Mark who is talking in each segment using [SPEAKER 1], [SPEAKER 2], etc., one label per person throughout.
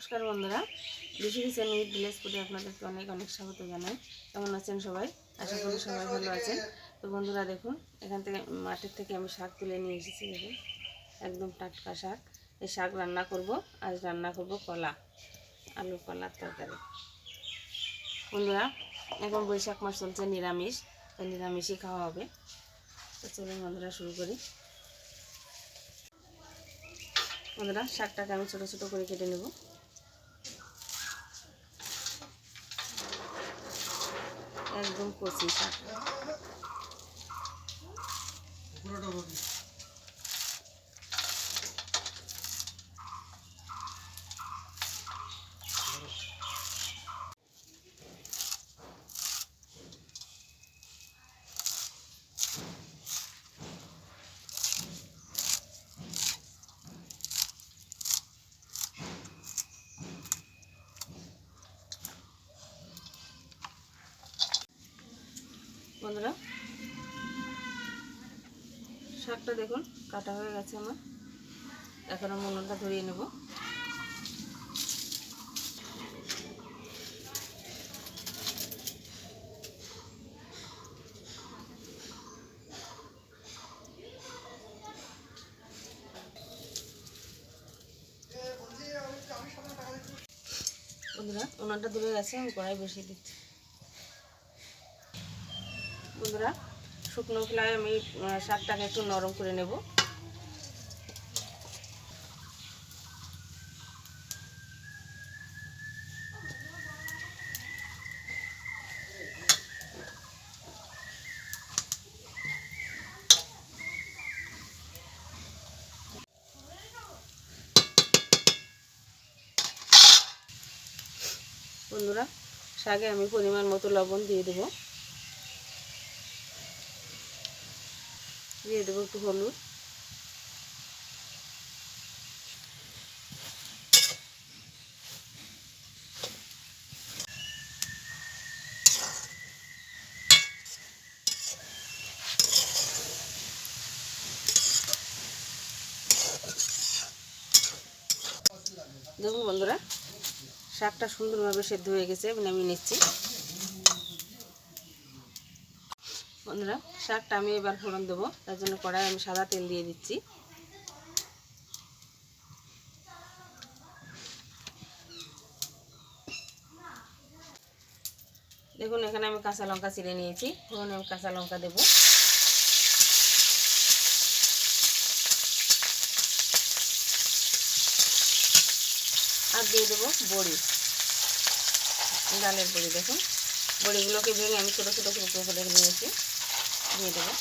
[SPEAKER 1] নমস্কার বন্ধুরা, বিশি kitchen with village ফুডে আপনাদেরকে অনেক অনেক স্বাগত জানাই। কেমন আছেন সবাই? আশা করি সবাই ভালো আছেন। তো বন্ধুরা দেখুন, এখান থেকে মাঠের থেকে আমি শাক তুলে নিয়ে এসেছি। দেখুন একদম টাটকা শাক। এই শাক রান্না করব। আজ রান্না করব কলা, আলু কলার তরকারি। বন্ধুরা এখন বৈশাখ মাস চলছে, নিরামিষ, তো নিরামিষই খাওয়া হবে। তো চলুন বন্ধুরা শুরু করি। বন্ধুরা শাকটাকে আমি ছোটো ছোটো করে কেটে নেব। একদম কচি শাক। বন্ধুরা শাকটা দেখুন কাটা হয়ে গেছে আমার। এখন আমি উনুনটা ধরিয়ে নেব। বন্ধুরা উনুনটা ধরে গেছে, আমি কড়াই বসিয়ে দিচ্ছি। বন্ধুরা শুকনো খোলায় আমি শাকটাকে একটু নরম করে নেব। বন্ধুরা শাকে আমি পরিমাণ মতো লবণ দিয়ে দেবো। দিয়ে দেবো একটু হলুদ, দেখুন বন্ধুরা শাকটা সুন্দরভাবে সেদ্ধ হয়ে গেছে, আমি নিচ্ছি। বন্ধুরা শাকটা আমি এবার ফোড়ন দেবো, তার জন্য কড়াই আমি সাদা তেল দিয়ে দিচ্ছি। দেখুন এখানে আমি কাঁচা লঙ্কা চিড়ে নিয়েছি, এখন আমি কাঁচা লঙ্কা দেবো। আর দিয়ে দেবো বড়ি, ডালের বড়ি। দেখুন বড়িগুলোকে ভেঙে আমি ছোটো ছোটো টুকরো করে নিয়েছি, দিয়ে দেবো।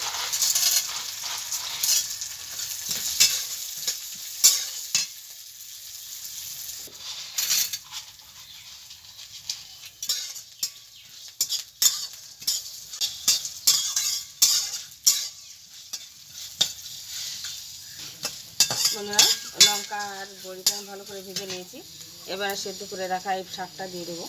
[SPEAKER 1] বন্ধুরা লঙ্কা আর বড়িটা ভালো করে ভেজে নিয়েছি। এবার সেদ্ধ করে রাখা এই শাকটা দিয়ে দেবো।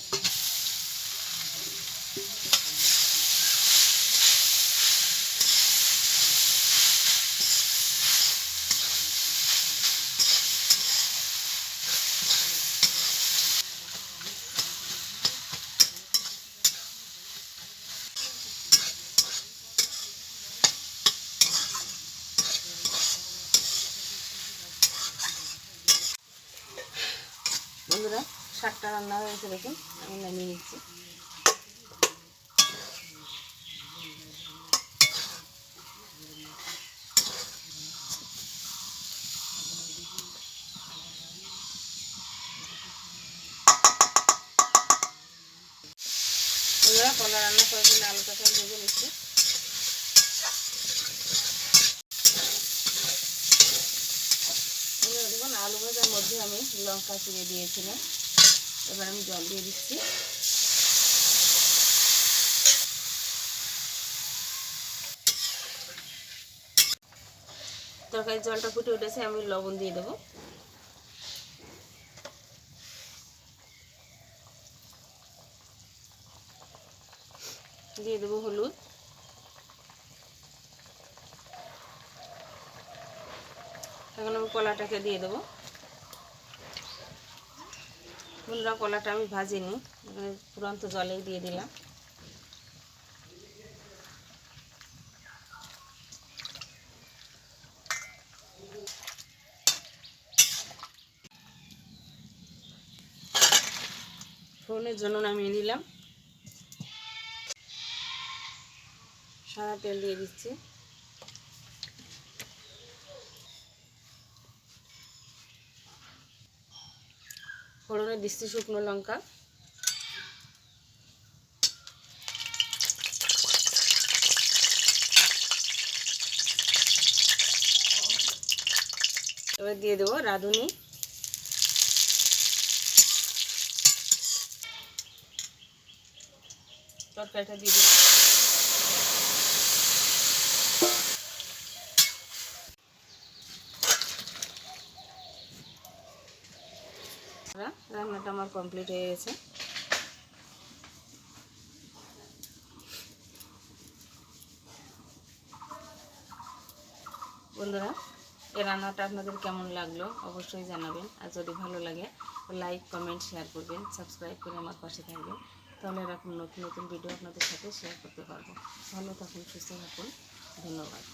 [SPEAKER 1] বন্ধুরা শাকটা রান্না হয়েছে, দেখুন আমি নামিয়ে নিচ্ছি। বন্ধুরা কলা রান্না করে দিলে আলুটাকে ভেজে নিচ্ছি। দেখুন আলু ভাজার মধ্যে আমি লঙ্কা চিড়ে দিয়েছিলাম। এবার আমি জল দিয়ে দিচ্ছি। তরকারির জলটা ফুটে উঠেছে, আমি লবণ দিয়ে দেবো। দিয়ে দেবো হলুদ, এখন আমি কলাটাকে দিয়ে দেবো। বন্ধুরা কলাটা আমি ভাজিনি, ফুটন্ত জলেই দিয়ে দিলাম। ফোড়নের জন্য নামিয়ে নিলাম। সাদা তেল দিয়ে দিচ্ছি। ফোড়নে দিচ্ছি শুকনো লঙ্কা, এবার দিয়ে দেবো রাঁধুনি, তরকারিটা দিয়ে দেবো। রান্নাটা আমার কমপ্লিট হয়ে গেছে। বন্ধুরা এই রান্নাটা আপনাদের কেমন লাগলো অবশ্যই জানাবেন। আর যদি ভালো লাগে লাইক কমেন্ট শেয়ার করবেন, সাবস্ক্রাইব করে আমার পাশে থাকবেন। তাহলে এরকম নতুন নতুন ভিডিও আপনাদের সাথে শেয়ার করতে পারবো। ভালো থাকুন, সুস্থ থাকুন, ধন্যবাদ।